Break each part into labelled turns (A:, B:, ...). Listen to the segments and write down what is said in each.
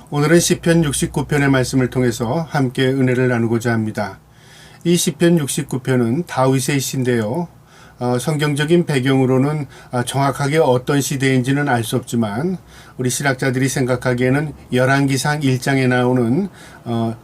A: 오늘은 시편 69편의 말씀을 통해서 함께 은혜를 나누고자 합니다. 이 시편 69편은 다윗의 시인데요. 성경적인 배경으로는 정확하게 어떤 시대인지는 알 수 없지만 우리 신학자들이 생각하기에는 열왕기상 1장에 나오는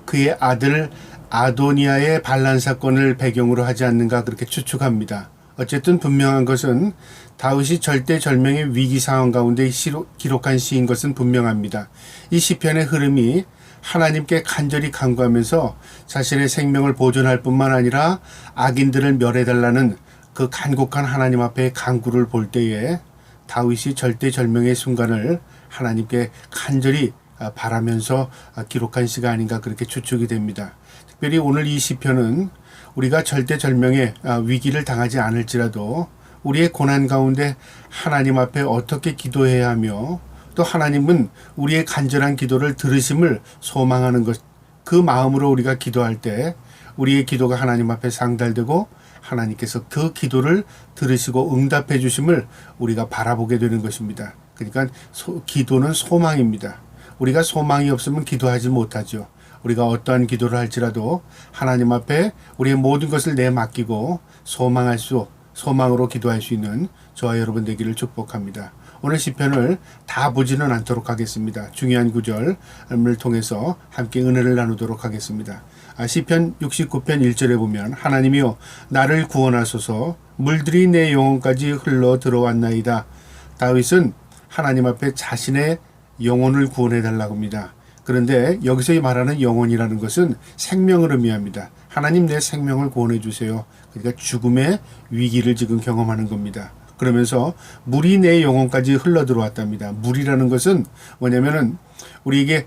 A: 그의 아들 아도니아의 반란 사건을 배경으로 하지 않는가 그렇게 추측합니다. 어쨌든 분명한 것은 다윗이 절대절명의 위기 상황 가운데 기록한 시인 것은 분명합니다. 이 시편의 흐름이 하나님께 간절히 간구하면서 자신의 생명을 보존할 뿐만 아니라 악인들을 멸해달라는 그 간곡한 하나님 앞에 간구를 볼 때에 다윗이 절대절명의 순간을 하나님께 간절히 바라면서 기록한 시가 아닌가 그렇게 추측이 됩니다. 특별히 오늘 이 시편은 우리가 절대절명의 위기를 당하지 않을지라도 우리의 고난 가운데 하나님 앞에 어떻게 기도해야 하며 또 하나님은 우리의 간절한 기도를 들으심을 소망하는 것, 그 마음으로 우리가 기도할 때 우리의 기도가 하나님 앞에 상달되고 하나님께서 그 기도를 들으시고 응답해 주심을 우리가 바라보게 되는 것입니다. 그러니까 기도는 소망입니다. 우리가 소망이 없으면 기도하지 못하죠. 우리가 어떠한 기도를 할지라도 하나님 앞에 우리의 모든 것을 내맡기고 소망으로 기도할 수 있는 저와 여러분 되기를 축복합니다. 오늘 시편을 다 보지는 않도록 하겠습니다. 중요한 구절을 통해서 함께 은혜를 나누도록 하겠습니다. 시편 69편 1절에 보면 하나님이여 나를 구원하소서 물들이 내 영혼까지 흘러 들어왔나이다. 다윗은 하나님 앞에 자신의 영혼을 구원해 달라고 합니다. 그런데 여기서 말하는 영혼이라는 것은 생명을 의미합니다. 하나님 내 생명을 구원해 주세요. 그러니까 죽음의 위기를 지금 경험하는 겁니다. 그러면서 물이 내 영혼까지 흘러 들어왔답니다. 물이라는 것은 뭐냐면은 우리에게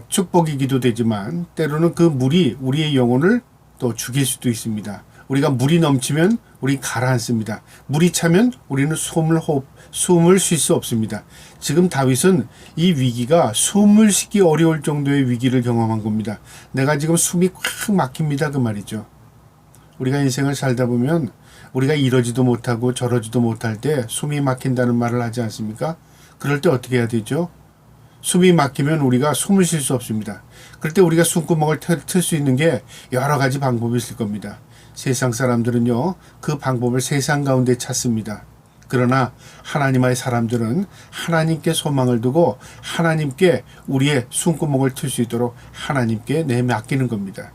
A: 축복이기도 되지만 때로는 그 물이 우리의 영혼을 또 죽일 수도 있습니다. 우리가 물이 넘치면 우리 가라앉습니다. 물이 차면 우리는 숨을 쉴 수 없습니다. 지금 다윗은 이 위기가 숨을 쉬기 어려울 정도의 위기를 경험한 겁니다. 내가 지금 숨이 꽉 막힙니다. 그 말이죠. 우리가 인생을 살다 보면 우리가 이러지도 못하고 저러지도 못할 때 숨이 막힌다는 말을 하지 않습니까? 그럴 때 어떻게 해야 되죠? 숨이 막히면 우리가 숨을 쉴 수 없습니다. 그럴 때 우리가 숨구멍을 틀 수 있는 게 여러 가지 방법이 있을 겁니다. 세상 사람들은요, 그 방법을 세상 가운데 찾습니다. 그러나 하나님의 사람들은 하나님께 소망을 두고 하나님께 우리의 숨구멍을 틀 수 있도록 하나님께 내맡기는 겁니다.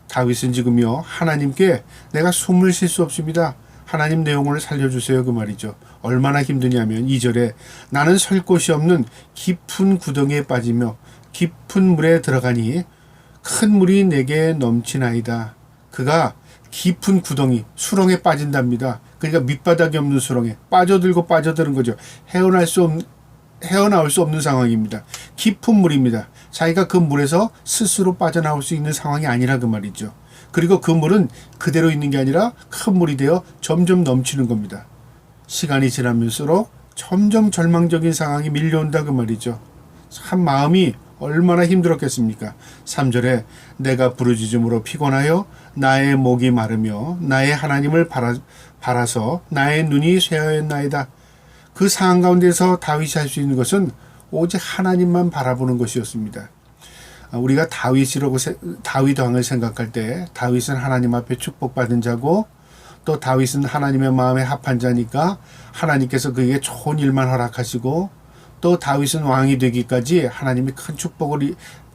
A: 다윗은 지금요, 하나님께 내가 숨을 쉴 수 없습니다. 하나님 내 영혼을 살려주세요. 그 말이죠. 얼마나 힘드냐면 2절에 나는 설 곳이 없는 깊은 구덩이에 빠지며 깊은 물에 들어가니 큰 물이 내게 넘치나이다. 그가 깊은 구덩이, 수렁에 빠진답니다. 그러니까 밑바닥이 없는 수렁에 빠져드는 거죠. 헤어나올 수 없는 상황입니다. 깊은 물입니다. 자기가 그 물에서 스스로 빠져나올 수 있는 상황이 아니라 그 말이죠. 그리고 그 물은 그대로 있는 게 아니라 큰 물이 되어 점점 넘치는 겁니다. 시간이 지나면서록 점점 절망적인 상황이 밀려온다 그 말이죠. 참 마음이 얼마나 힘들었겠습니까? 3절에 내가 부르짖음으로 피곤하여 나의 목이 마르며 나의 하나님을 바라서 나의 눈이 쇠하였나이다. 그 상황 가운데서 다윗이 할 수 있는 것은 오직 하나님만 바라보는 것이었습니다. 우리가 다윗 왕을 생각할 때 다윗은 하나님 앞에 축복받은 자고 또 다윗은 하나님의 마음에 합한 자니까 하나님께서 그에게 좋은 일만 허락하시고 또 다윗은 왕이 되기까지 하나님이 큰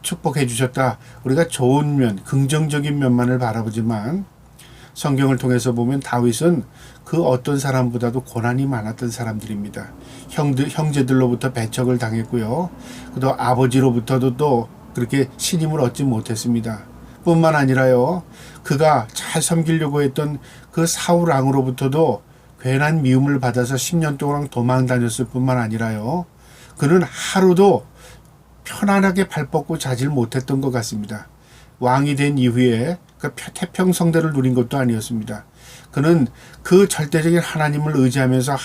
A: 축복해 주셨다. 우리가 좋은 면, 긍정적인 면만을 바라보지만 성경을 통해서 보면 다윗은 그 어떤 사람보다도 고난이 많았던 사람들입니다. 형제들로부터 배척을 당했고요. 또 아버지로부터도 또 그렇게 신임을 얻지 못했습니다. 뿐만 아니라요, 그가 잘 섬기려고 했던 그 사울 왕으로부터도 괜한 미움을 받아서 10년 동안 도망 다녔을 뿐만 아니라요, 그는 하루도 편안하게 발 뻗고 자질 못했던 것 같습니다. 왕이 된 이후에 그 태평성대를 누린 것도 아니었습니다. 그는 그 절대적인 하나님을 의지하면서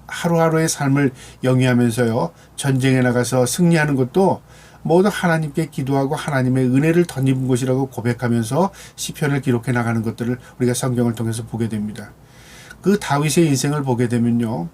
A: 하루하루의 삶을 영위하면서요, 전쟁에 나가서 승리하는 것도 모두 하나님께 기도하고 하나님의 은혜를 덧입은 것이라고 고백하면서 시편을 기록해 나가는 것들을 우리가 성경을 통해서 보게 됩니다. 그 다윗의 인생을 보게 되면요,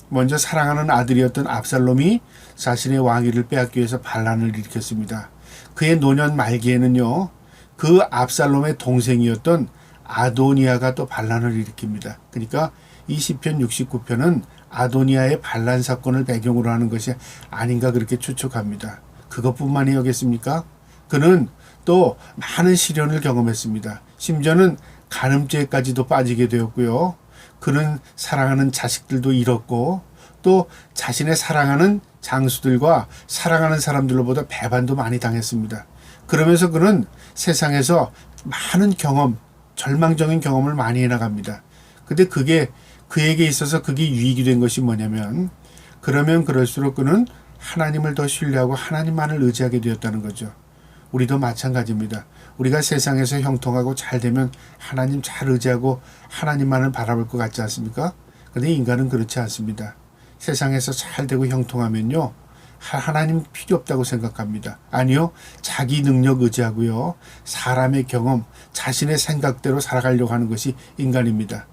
A: 먼저 사랑하는 아들이었던 압살롬이 자신의 왕위를 빼앗기 위해서 반란을 일으켰습니다. 그의 노년 말기에는요, 그 압살롬의 동생이었던 아도니아가 또 반란을 일으킵니다. 그러니까 이 시편 69편은 아도니아의 반란 사건을 배경으로 하는 것이 아닌가 그렇게 추측합니다. 그것뿐만이었겠습니까? 그는 또 많은 시련을 경험했습니다. 심지어는 간음죄까지도 빠지게 되었고요. 그는 사랑하는 자식들도 잃었고 또 자신의 사랑하는 장수들과 사랑하는 사람들로보다 배반도 많이 당했습니다. 그러면서 그는 세상에서 많은 경험, 절망적인 경험을 많이 해나갑니다. 근데 그게 그에게 있어서 그게 유익이 된 것이 뭐냐면, 그러면 그럴수록 그는 하나님을 더 신뢰하고 하나님만을 의지하게 되었다는 거죠. 우리도 마찬가지입니다. 우리가 세상에서 형통하고 잘 되면 하나님 잘 의지하고 하나님만을 바라볼 것 같지 않습니까? 근데 인간은 그렇지 않습니다. 세상에서 잘 되고 형통하면요, 하나님 필요 없다고 생각합니다. 아니요, 자기 능력 의지하고요, 사람의 경험, 자신의 생각대로 살아가려고 하는 것이 인간입니다.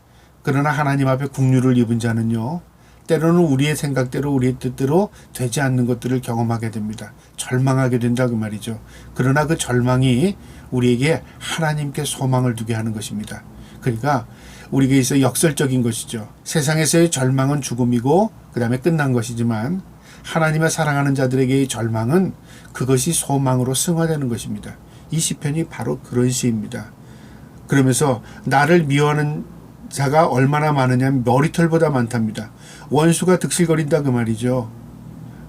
A: 그러나 하나님 앞에 국류를 입은 자는요, 때로는 우리의 생각대로 우리의 뜻대로 되지 않는 것들을 경험하게 됩니다. 절망하게 된다 그 말이죠. 그러나 그 절망이 우리에게 하나님께 소망을 두게 하는 것입니다. 그러니까 우리에게 있어 역설적인 것이죠. 세상에서의 절망은 죽음이고 그 다음에 끝난 것이지만, 하나님의 사랑하는 자들에게의 절망은 그것이 소망으로 승화되는 것입니다. 이 시편이 바로 그런 시입니다. 그러면서 나를 미워하는 자가 얼마나 많으냐면 머리털보다 많답니다. 원수가 득실거린다 그 말이죠.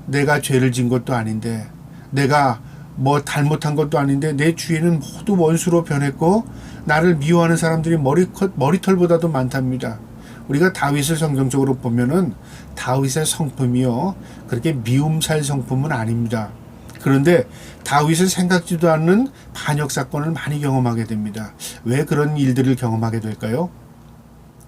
A: 내가 죄를 진 것도 아닌데, 내가 뭐 잘못한 것도 아닌데 내 주위에는 모두 원수로 변했고 나를 미워하는 사람들이 머리털보다도 많답니다. 우리가 다윗을 성경적으로 보면은 다윗의 성품이요, 그렇게 미움살 성품은 아닙니다. 그런데 다윗은 생각지도 않는 반역 사건을 많이 경험하게 됩니다. 왜 그런 일들을 경험하게 될까요?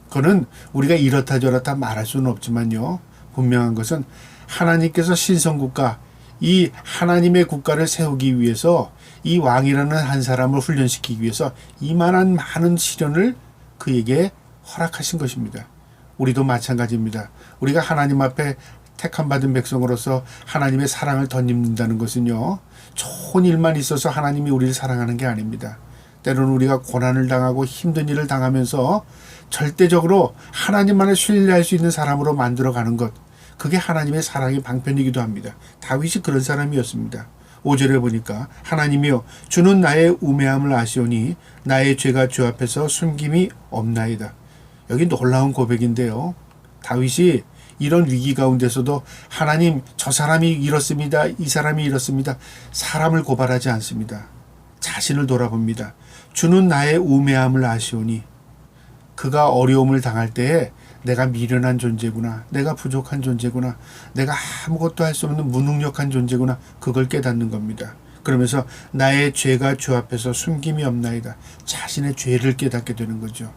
A: 그거는 우리가 이렇다 저렇다 말할 수는 없지만요, 분명한 것은 하나님께서 신성국가, 이 하나님의 국가를 세우기 위해서 이 왕이라는 한 사람을 훈련시키기 위해서 이만한 많은 시련을 그에게 허락하신 것입니다. 우리도 마찬가지입니다. 우리가 하나님 앞에 택함받은 백성으로서 하나님의 사랑을 덧입는다는 것은요, 좋은 일만 있어서 하나님이 우리를 사랑하는 게 아닙니다. 때로는 우리가 고난을 당하고 힘든 일을 당하면서 절대적으로 하나님만을 신뢰할 수 있는 사람으로 만들어가는 것, 그게 하나님의 사랑의 방편이기도 합니다. 다윗이 그런 사람이었습니다. 5절에 보니까 하나님이여 주는 나의 우매함을 아시오니 나의 죄가 주 앞에서 숨김이 없나이다. 여기 놀라운 고백인데요, 다윗이 이런 위기 가운데서도 하나님, 저 사람이 이렇습니다, 이 사람이 이렇습니다, 사람을 고발하지 않습니다. 자신을 돌아봅니다. 주는 나의 우매함을 아시오니, 그가 어려움을 당할 때에 내가 미련한 존재구나, 내가 부족한 존재구나, 내가 아무것도 할 수 없는 무능력한 존재구나, 그걸 깨닫는 겁니다. 그러면서 나의 죄가 주 앞에서 숨김이 없나이다. 자신의 죄를 깨닫게 되는 거죠.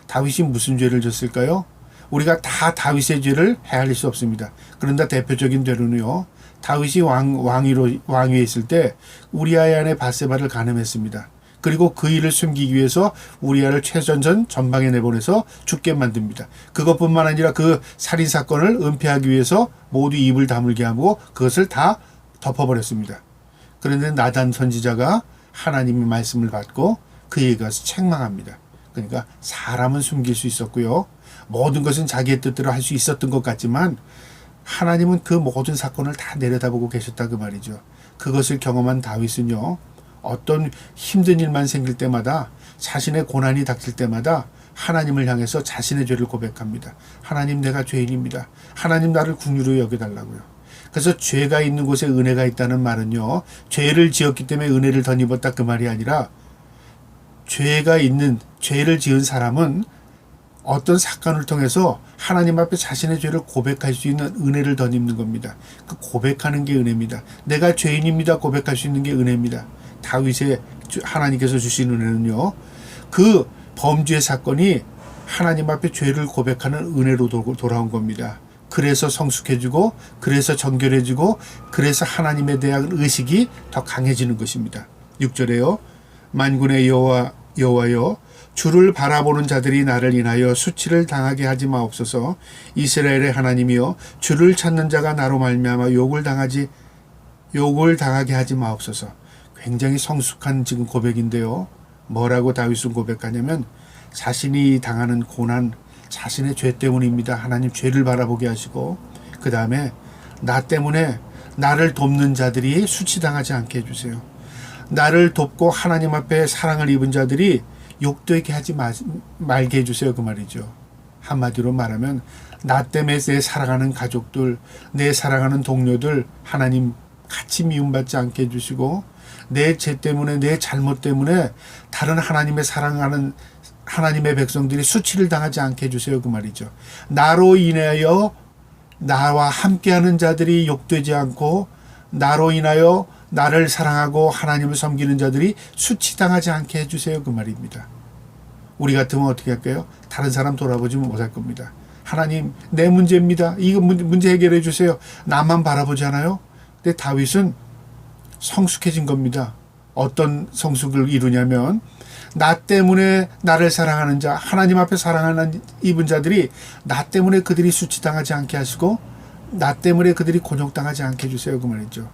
A: 다윗이 무슨 죄를 졌을까요? 우리가 다 다윗의 죄를 헤아릴 수 없습니다. 그런데 대표적인 죄로는요, 다윗이 왕위에 있을 때 우리아의 아내 밧세바를 간음했습니다. 그리고 그 일을 숨기기 위해서 우리아를 최전선 전방에 내보내서 죽게 만듭니다. 그것뿐만 아니라 그 살인사건을 은폐하기 위해서 모두 입을 다물게 하고 그것을 다 덮어버렸습니다. 그런데 나단 선지자가 하나님의 말씀을 받고 그에게 가서 책망합니다. 그러니까 사람은 숨길 수 있었고요, 모든 것은 자기의 뜻대로 할 수 있었던 것 같지만 하나님은 그 모든 사건을 다 내려다보고 계셨다 그 말이죠. 그것을 경험한 다윗은요, 어떤 힘든 일만 생길 때마다, 자신의 고난이 닥칠 때마다 하나님을 향해서 자신의 죄를 고백합니다. 하나님, 내가 죄인입니다. 하나님, 나를 국률로 여겨달라고요. 그래서 죄가 있는 곳에 은혜가 있다는 말은요, 죄를 지었기 때문에 은혜를 덧입었다 그 말이 아니라, 죄를 지은 사람은 어떤 사건을 통해서 하나님 앞에 자신의 죄를 고백할 수 있는 은혜를 덧입는 겁니다. 그 고백하는 게 은혜입니다. 내가 죄인입니다 고백할 수 있는 게 은혜입니다. 다윗의 하나님께서 주신 은혜는요, 그 범죄 사건이 하나님 앞에 죄를 고백하는 은혜로 돌아온 겁니다. 그래서 성숙해지고, 그래서 정결해지고, 그래서 하나님에 대한 의식이 더 강해지는 것입니다. 6절에요. 만군의 여호와여, 주를 바라보는 자들이 나를 인하여 수치를 당하게 하지 마옵소서. 이스라엘의 하나님이여, 주를 찾는 자가 나로 말미암아 욕을 당하게 하지 마옵소서. 굉장히 성숙한 지금 고백인데요. 뭐라고 다윗은 고백하냐면 자신이 당하는 고난, 자신의 죄 때문입니다. 하나님 죄를 바라보게 하시고, 그 다음에 나 때문에 나를 돕는 자들이 수치당하지 않게 해주세요. 나를 돕고 하나님 앞에 사랑을 입은 자들이 욕되게 하지 말게 해주세요. 그 말이죠. 한마디로 말하면 나 때문에 내 사랑하는 가족들, 내 사랑하는 동료들 하나님 같이 미움받지 않게 해주시고, 내 죄 때문에, 내 잘못 때문에 다른 하나님의 사랑하는 하나님의 백성들이 수치를 당하지 않게 해주세요. 그 말이죠. 나로 인하여 나와 함께하는 자들이 욕되지 않고, 나로 인하여 나를 사랑하고 하나님을 섬기는 자들이 수치당하지 않게 해주세요. 그 말입니다. 우리 같으면 어떻게 할까요? 다른 사람 돌아보지 못할 겁니다. 하나님, 내 문제입니다. 이거 문제 해결해 주세요. 나만 바라보잖아요. 근데 다윗은 성숙해진 겁니다. 어떤 성숙을 이루냐면, 나 때문에 나를 사랑하는 자, 하나님 앞에 사랑하는 입은 자들이 나 때문에 그들이 수치당하지 않게 하시고, 나 때문에 그들이 곤욕당하지 않게 해주세요. 그 말이죠.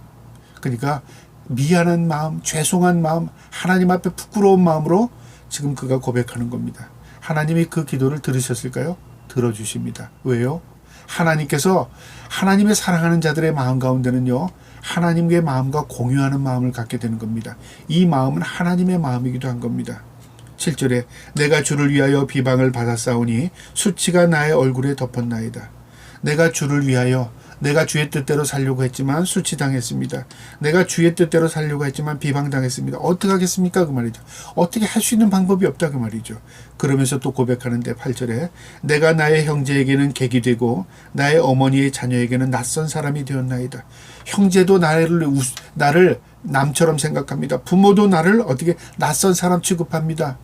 A: 그러니까 미안한 마음, 죄송한 마음, 하나님 앞에 부끄러운 마음으로 지금 그가 고백하는 겁니다. 하나님이 그 기도를 들으셨을까요? 들어주십니다. 왜요? 하나님께서 하나님의 사랑하는 자들의 마음 가운데는요, 하나님의 마음과 공유하는 마음을 갖게 되는 겁니다. 이 마음은 하나님의 마음이기도 한 겁니다. 7절에 내가 주를 위하여 비방을 받았사오니 수치가 나의 얼굴에 덮었나이다. 내가 주를 위하여, 내가 주의 뜻대로 살려고 했지만 수치당했습니다. 내가 주의 뜻대로 살려고 했지만 비방당했습니다. 어떻게 하겠습니까? 그 말이죠. 어떻게 할 수 있는 방법이 없다. 그 말이죠. 그러면서 또 고백하는데 8절에 내가 나의 형제에게는 객이 되고 나의 어머니의 자녀에게는 낯선 사람이 되었나이다. 형제도 나를 남처럼 생각합니다. 부모도 나를 어떻게 낯선 사람 취급합니다.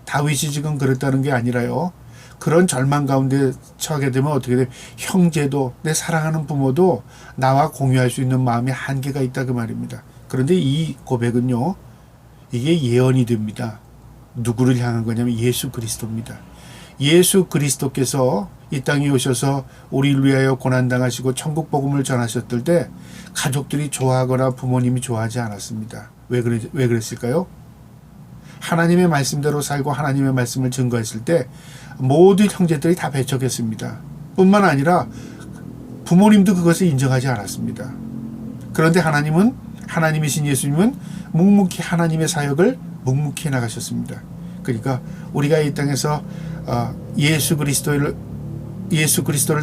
A: 다윗이 지금 그랬다는 게 아니라요. 그런 절망 가운데 처하게 되면 어떻게 돼요? 형제도, 내 사랑하는 부모도 나와 공유할 수 있는 마음의 한계가 있다. 그 말입니다. 그런데 이 고백은요, 이게 예언이 됩니다. 누구를 향한 거냐면 예수 그리스도입니다. 예수 그리스도께서 이 땅에 오셔서 우리를 위하여 고난당하시고 천국 복음을 전하셨을 때 가족들이 좋아하거나 부모님이 좋아하지 않았습니다. 왜 그랬을까요? 하나님의 말씀대로 살고 하나님의 말씀을 증거했을 때 모든 형제들이 다 배척했습니다. 뿐만 아니라 부모님도 그것을 인정하지 않았습니다. 그런데 하나님이신 예수님은 묵묵히 하나님의 사역을 묵묵히 나가셨습니다. 그러니까 우리가 이 땅에서 예수 그리스도를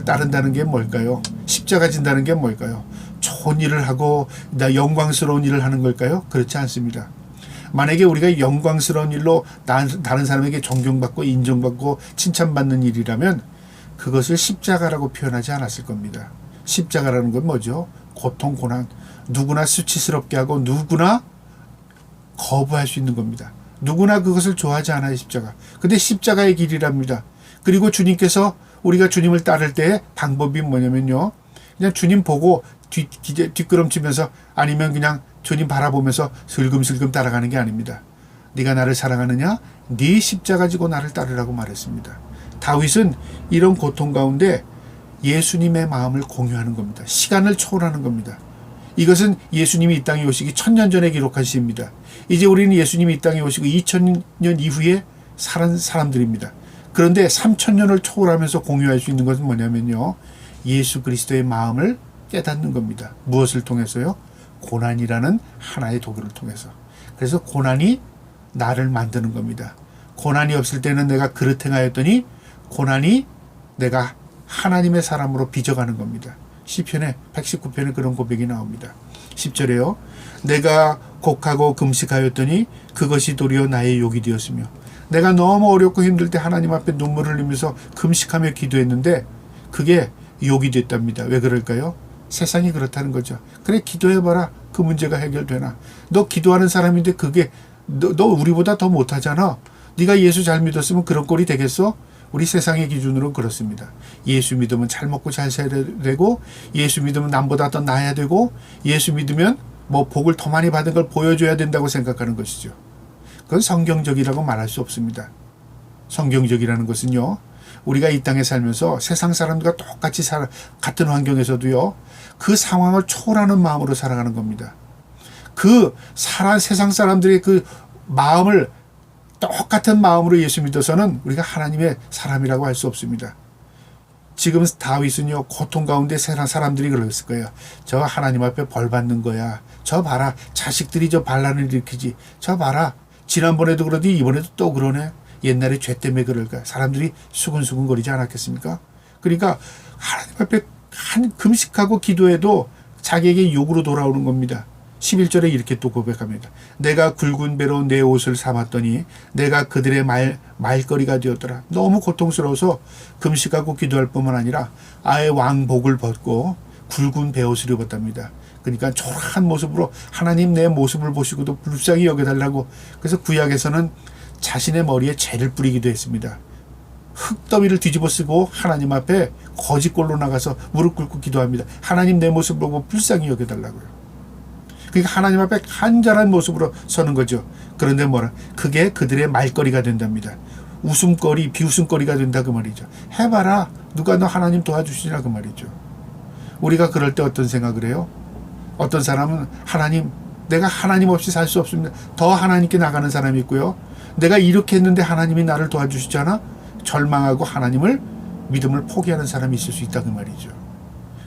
A: 따른다는 게 뭘까요? 십자가 진다는 게 뭘까요? 좋은 일을 하고 영광스러운 일을 하는 걸까요? 그렇지 않습니다. 만약에 우리가 영광스러운 일로 다른 사람에게 존경받고 인정받고 칭찬받는 일이라면 그것을 십자가라고 표현하지 않았을 겁니다. 십자가라는 건 뭐죠? 고통, 고난, 누구나 수치스럽게 하고 누구나 거부할 수 있는 겁니다. 누구나 그것을 좋아하지 않아요, 십자가. 근데 십자가의 길이랍니다. 그리고 주님께서 우리가 주님을 따를 때의 방법이 뭐냐면요, 그냥 주님 보고 뒷걸음치면서 아니면 그냥 주님 바라보면서 슬금슬금 따라가는 게 아닙니다. 네가 나를 사랑하느냐? 네 십자가 지고 나를 따르라고 말했습니다. 다윗은 이런 고통 가운데 예수님의 마음을 공유하는 겁니다. 시간을 초월하는 겁니다. 이것은 예수님이 이 땅에 오시기 1000년 전에 기록한 시입니다. 이제 우리는 예수님이 이 땅에 오시고 2000년 이후에 살은 사람들입니다. 그런데 3000년을 초월하면서 공유할 수 있는 것은 뭐냐면요, 예수 그리스도의 마음을 깨닫는 겁니다. 무엇을 통해서요? 고난이라는 하나의 도구를 통해서. 그래서 고난이 나를 만드는 겁니다. 고난이 없을 때는 내가 그릇 행하였더니 고난이 내가 하나님의 사람으로 빚어가는 겁니다. 시편에 119편에 그런 고백이 나옵니다. 10절에요. 내가 곡하고 금식하였더니 그것이 도리어 나의 욕이 되었으며, 내가 너무 어렵고 힘들 때 하나님 앞에 눈물을 흘리면서 금식하며 기도했는데 그게 욕이 됐답니다. 왜 그럴까요? 세상이 그렇다는 거죠. 그래, 기도해봐라. 그 문제가 해결되나? 너 기도하는 사람인데 그게 너 우리보다 더 못하잖아. 네가 예수 잘 믿었으면 그런 꼴이 되겠어? 우리 세상의 기준으로는 그렇습니다. 예수 믿으면 잘 먹고 잘 살아야 되고, 예수 믿으면 남보다 더 나아야 되고, 예수 믿으면 뭐 복을 더 많이 받은 걸 보여줘야 된다고 생각하는 것이죠. 그건 성경적이라고 말할 수 없습니다. 성경적이라는 것은요, 우리가 이 땅에 살면서 세상 사람들과 똑같이 같은 환경에서도요, 그 상황을 초월하는 마음으로 살아가는 겁니다. 세상 사람들의 그 마음을 똑같은 마음으로 예수 믿어서는 우리가 하나님의 사람이라고 할 수 없습니다. 지금 다윗은요, 고통 가운데 세상 사람들이 그랬을 거예요. 저 하나님 앞에 벌 받는 거야. 저 봐라. 자식들이 저 반란을 일으키지. 저 봐라. 지난번에도 그러더니 이번에도 또 그러네. 옛날에 죄 때문에 그럴까. 사람들이 수근수근 거리지 않았겠습니까? 그러니까 하나님 앞에 금식하고 기도해도 자기에게 욕으로 돌아오는 겁니다. 11절에 이렇게 또 고백합니다. 내가 굵은 배로 내 옷을 삼았더니 내가 그들의 말거리가 되었더라. 너무 고통스러워서 금식하고 기도할 뿐만 아니라 아예 왕복을 벗고 굵은 배옷을 입었답니다. 그러니까 초라한 모습으로 하나님 내 모습을 보시고도 불쌍히 여겨달라고. 그래서 구약에서는 자신의 머리에 재를 뿌리기도 했습니다. 흙더미를 뒤집어 쓰고 하나님 앞에 거짓골로 나가서 무릎 꿇고 기도합니다. 하나님 내 모습을 보고 불쌍히 여겨달라고요. 그러니까 하나님 앞에 간절한 모습으로 서는 거죠. 그런데 그게 그들의 말거리가 된답니다. 웃음거리, 비웃음거리가 된다 그 말이죠. 해봐라. 누가 너 하나님 도와주시나 그 말이죠. 우리가 그럴 때 어떤 생각을 해요? 어떤 사람은 내가 하나님 없이 살 수 없습니다. 더 하나님께 나가는 사람이 있고요. 내가 이렇게 했는데 하나님이 나를 도와주시잖아. 절망하고 믿음을 포기하는 사람이 있을 수 있다 그 말이죠.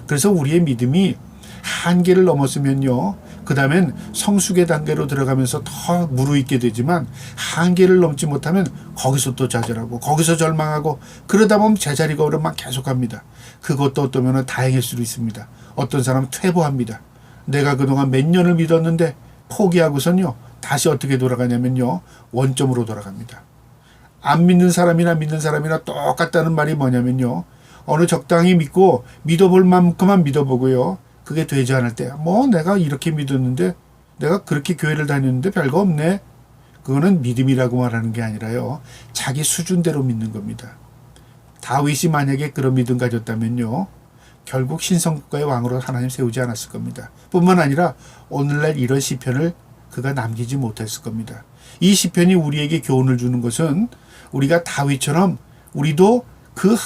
A: 그래서 우리의 믿음이 한계를 넘었으면요, 그 다음엔 성숙의 단계로 들어가면서 더 무르익게 되지만, 한계를 넘지 못하면 거기서 또 좌절하고 거기서 절망하고 그러다 보면 제자리가 오르면 계속합니다. 그것도 어떠면 다행일 수도 있습니다. 어떤 사람은 퇴보합니다. 내가 그동안 몇 년을 믿었는데 포기하고선요, 다시 어떻게 돌아가냐면요, 원점으로 돌아갑니다. 안 믿는 사람이나 믿는 사람이나 똑같다는 말이 뭐냐면요, 어느 적당히 믿고 믿어볼 만큼만 믿어보고요, 그게 되지 않을 때, 내가 이렇게 믿었는데, 내가 그렇게 교회를 다녔는데 별거 없네. 그거는 믿음이라고 말하는 게 아니라요, 자기 수준대로 믿는 겁니다. 다윗이 만약에 그런 믿음 가졌다면요, 결국 신성국가의 왕으로 하나님 세우지 않았을 겁니다. 뿐만 아니라 오늘날 이런 시편을 그가 남기지 못했을 겁니다. 이 시편이 우리에게 교훈을 주는 것은, 우리가 다윗처럼 우리도 그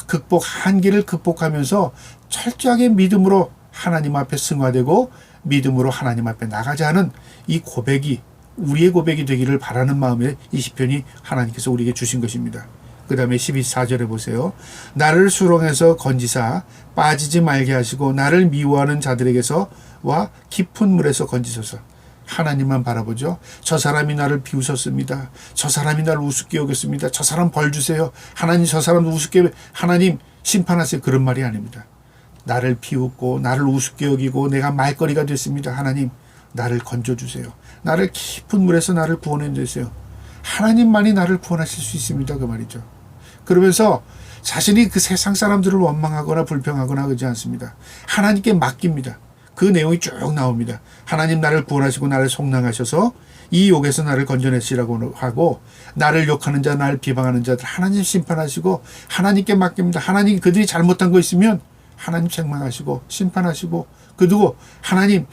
A: 한계를 극복하면서 철저하게 믿음으로 하나님 앞에 승화되고 믿음으로 하나님 앞에 나가자는 이 고백이 우리의 고백이 되기를 바라는 마음에 이 시편이 하나님께서 우리에게 주신 것입니다. 그 다음에 12절에 보세요. 나를 수렁에서 건지사 빠지지 말게 하시고 나를 미워하는 자들에게서와 깊은 물에서 건지소서. 하나님만 바라보죠. 저 사람이 나를 비웃었습니다. 저 사람이 나를 우습게 여겼습니다. 저 사람 벌 주세요. 하나님 저 사람 우습게 하나님 심판하세요. 그런 말이 아닙니다. 나를 비웃고 나를 우습게 여기고 내가 말거리가 됐습니다. 하나님 나를 건져주세요. 나를 깊은 물에서 나를 구원해 주세요. 하나님만이 나를 구원하실 수 있습니다. 그 말이죠. 그러면서 자신이 그 세상 사람들을 원망하거나 불평하거나 그러지 않습니다. 하나님께 맡깁니다. 그 내용이 쭉 나옵니다. 하나님 나를 구원하시고 나를 속량하셔서 이 욕에서 나를 건져내시라고 하고, 나를 욕하는 자, 나를 비방하는 자들 하나님 심판하시고 하나님께 맡깁니다. 하나님 그들이 잘못한 거 있으면 하나님 책망하시고 심판하시고, 그리고 하나님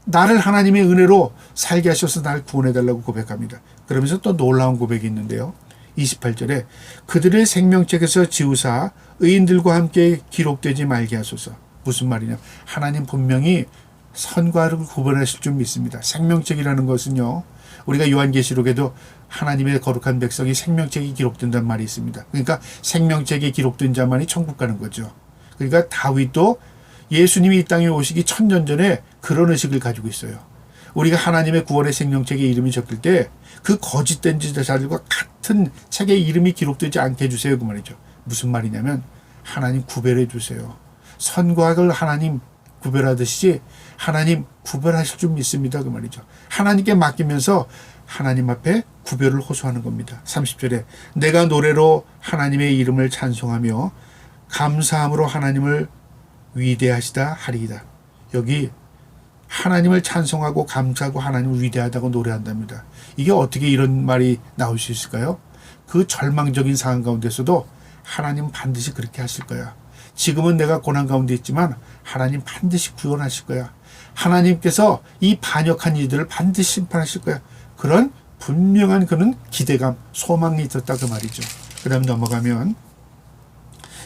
A: 나를 하나님의 은혜로 살게 하셔서 나를 구원해달라고 고백합니다. 그러면서 또 놀라운 고백이 있는데요. 28절에 그들의 생명책에서 지우사 의인들과 함께 기록되지 말게 하소서. 무슨 말이냐? 하나님 분명히 선과를 구분하실 줄 믿습니다. 생명책이라는 것은요, 우리가 요한계시록에도 하나님의 거룩한 백성이 생명책이 기록된다는 말이 있습니다. 그러니까 생명책에 기록된 자만이 천국 가는 거죠. 그러니까 다윗도 예수님이 이 땅에 오시기 1000년 전에 그런 의식을 가지고 있어요. 우리가 하나님의 구원의 생명책에 이름이 적힐 때 그 거짓된 자들과 같은 책에 이름이 기록되지 않게 해주세요. 그 말이죠. 무슨 말이냐면 하나님 구별해 주세요. 선과 악을 하나님 구별하듯이 하나님 구별하실 줄 믿습니다. 그 말이죠. 하나님께 맡기면서 하나님 앞에 구별을 호소하는 겁니다. 30절에 내가 노래로 하나님의 이름을 찬송하며 감사함으로 하나님을 위대하시다 하리이다. 여기 하나님을 찬송하고 감사하고 하나님을 위대하다고 노래한답니다. 이게 어떻게 이런 말이 나올 수 있을까요? 그 절망적인 상황 가운데서도 하나님은 반드시 그렇게 하실 거야. 지금은 내가 고난 가운데 있지만 하나님 반드시 구원하실 거야. 하나님께서 이 반역한 이들을 반드시 심판하실 거야. 그런
B: 분명한 그는 기대감, 소망이 있었다 그 말이죠. 그 다음 넘어가면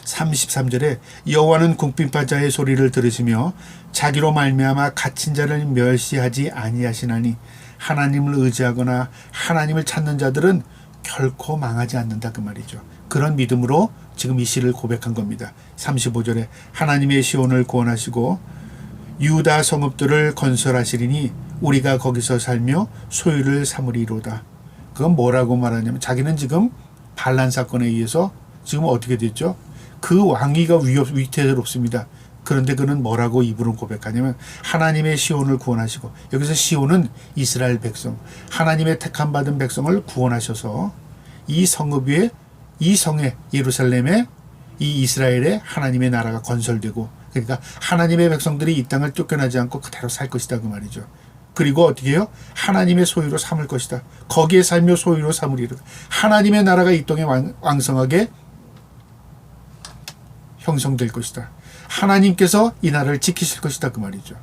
B: 33절에 여호와는 궁핍한 자의 소리를 들으시며 자기로 말미암아 갇힌 자를 멸시하지 아니하시나니 하나님을 의지하거나 하나님을 찾는 자들은 결코 망하지 않는다 그 말이죠. 그런 믿음으로 지금 이 시를 고백한 겁니다. 35절에 하나님의 시온을 구원하시고 유다 성읍들을 건설하시리니 우리가 거기서 살며 소유를 삼으리로다. 그건 뭐라고 말하냐면 자기는 지금 반란 사건에 의해서 지금 어떻게 됐죠? 그 왕위가 위태롭습니다. 그런데 그는 뭐라고 입으로 고백하냐면 하나님의 시온을 구원하시고, 여기서 시온은 이스라엘 백성, 하나님의 택함 받은 백성을 구원하셔서 이 성읍 위에, 이 성에, 예루살렘에 이 이스라엘의 하나님의 나라가 건설되고, 그러니까 하나님의 백성들이 이 땅을 쫓겨나지 않고 그대로 살 것이다 그 말이죠. 그리고 어떻게 해요? 하나님의 소유로 삼을 것이다. 거기에 살며 소유로 삼으리라. 하나님의 나라가 이 땅에 왕성하게 형성될 것이다. 하나님께서 이 나라를 지키실 것이다 그 말이죠.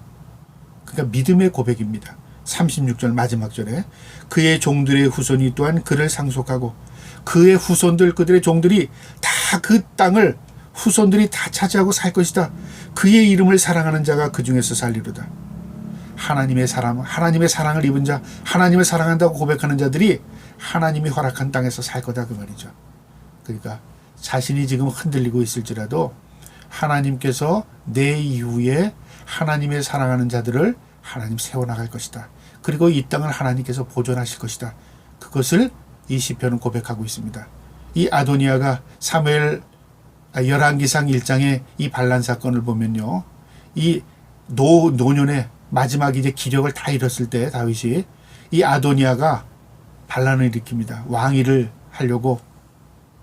B: 그러니까 믿음의 고백입니다. 36절 마지막 절에 그의 종들의 후손이 또한 그를 상속하고 그의 후손들, 그들의 종들이 다 그 땅을 후손들이 다 차지하고 살 것이다. 그의 이름을 사랑하는 자가 그 중에서 살리로다. 하나님의 사람, 하나님의 사랑을 입은 자, 하나님을 사랑한다고 고백하는 자들이 하나님이 허락한 땅에서 살 거다 그 말이죠. 그러니까 자신이 지금 흔들리고 있을지라도 하나님께서 내 이후에 하나님의 사랑하는 자들을 하나님 세워나갈 것이다. 그리고 이 땅을 하나님께서 보존하실 것이다. 그것을 이 시편은 고백하고 있습니다. 이 아도니아가 열왕기상 1장의 이 반란 사건을 보면요, 이 노년의 마지막 이제 기력을 다 잃었을 때 다윗이 이 아도니아가 반란을 일으킵니다. 왕위를 하려고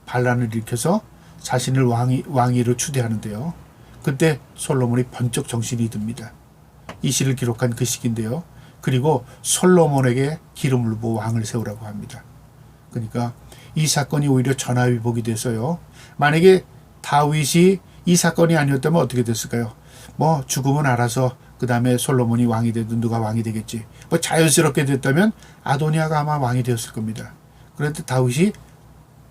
B: 반란을 일으켜서 자신을 왕위로 추대하는데요. 그때 솔로몬이 번쩍 정신이 듭니다. 이 시를 기록한 그 시기인데요. 그리고 솔로몬에게 기름을 부어 왕을 세우라고 합니다. 그러니까 이 사건이 오히려 전화위복이 돼서요. 만약에 다윗이 이 사건이 아니었다면 어떻게 됐을까요? 뭐 죽으면 알아서 그 다음에 솔로몬이 왕이 되든 누가 왕이 되겠지. 뭐 자연스럽게 됐다면 아도니아가 아마 왕이 되었을 겁니다. 그런데 다윗이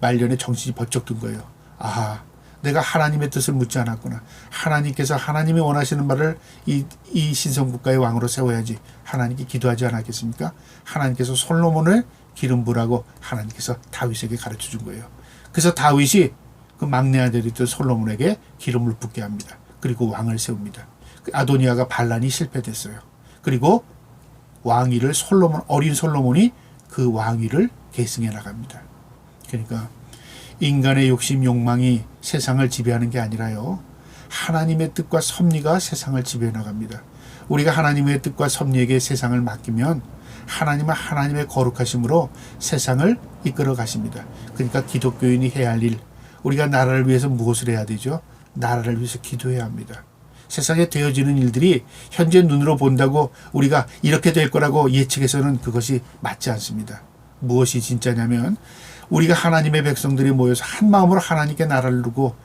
B: 말년에 정신이 번쩍 든 거예요. 아하, 내가 하나님의 뜻을 묻지 않았구나. 하나님께서 하나님이 원하시는 말을 이 신성국가의 왕으로 세워야지. 하나님께 기도하지 않았겠습니까? 하나님께서 솔로몬을 기름 부라고 하나님께서 다윗에게 가르쳐 준 거예요. 그래서 다윗이 그 막내 아들이던 솔로몬에게 기름을 붓게 합니다. 그리고 왕을 세웁니다. 아도니아가 반란이 실패됐어요. 그리고 왕위를 어린 솔로몬이 그 왕위를 계승해 나갑니다. 그러니까 인간의 욕심, 욕망이 세상을 지배하는 게 아니라요, 하나님의 뜻과 섭리가 세상을 지배해 나갑니다. 우리가 하나님의 뜻과 섭리에게 세상을 맡기면 하나님은 하나님의 거룩하심으로 세상을 이끌어 가십니다. 그러니까 기독교인이 해야 할 일, 우리가 나라를 위해서 무엇을 해야 되죠? 나라를 위해서 기도해야 합니다. 세상에 되어지는 일들이 현재 눈으로 본다고 우리가 이렇게 될 거라고 예측해서는 그것이 맞지 않습니다. 무엇이 진짜냐면 우리가 하나님의 백성들이 모여서 한 마음으로 하나님께 나라를 두고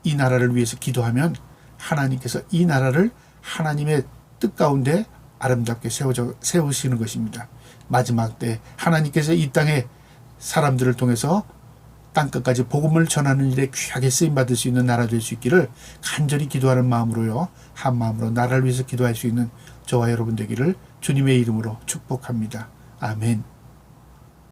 B: 이 나라를 위해서 기도하면 하나님께서 이 나라를 하나님의 뜻 가운데 아름답게 세우시는 것입니다. 마지막 때 하나님께서 이 땅의 사람들을 통해서 땅끝까지 복음을 전하는 일에 귀하게 쓰임받을 수 있는 나라 될 수 있기를 간절히 기도하는 마음으로요, 한 마음으로 나라를 위해서 기도할 수 있는 저와 여러분 되기를 주님의 이름으로 축복합니다. 아멘.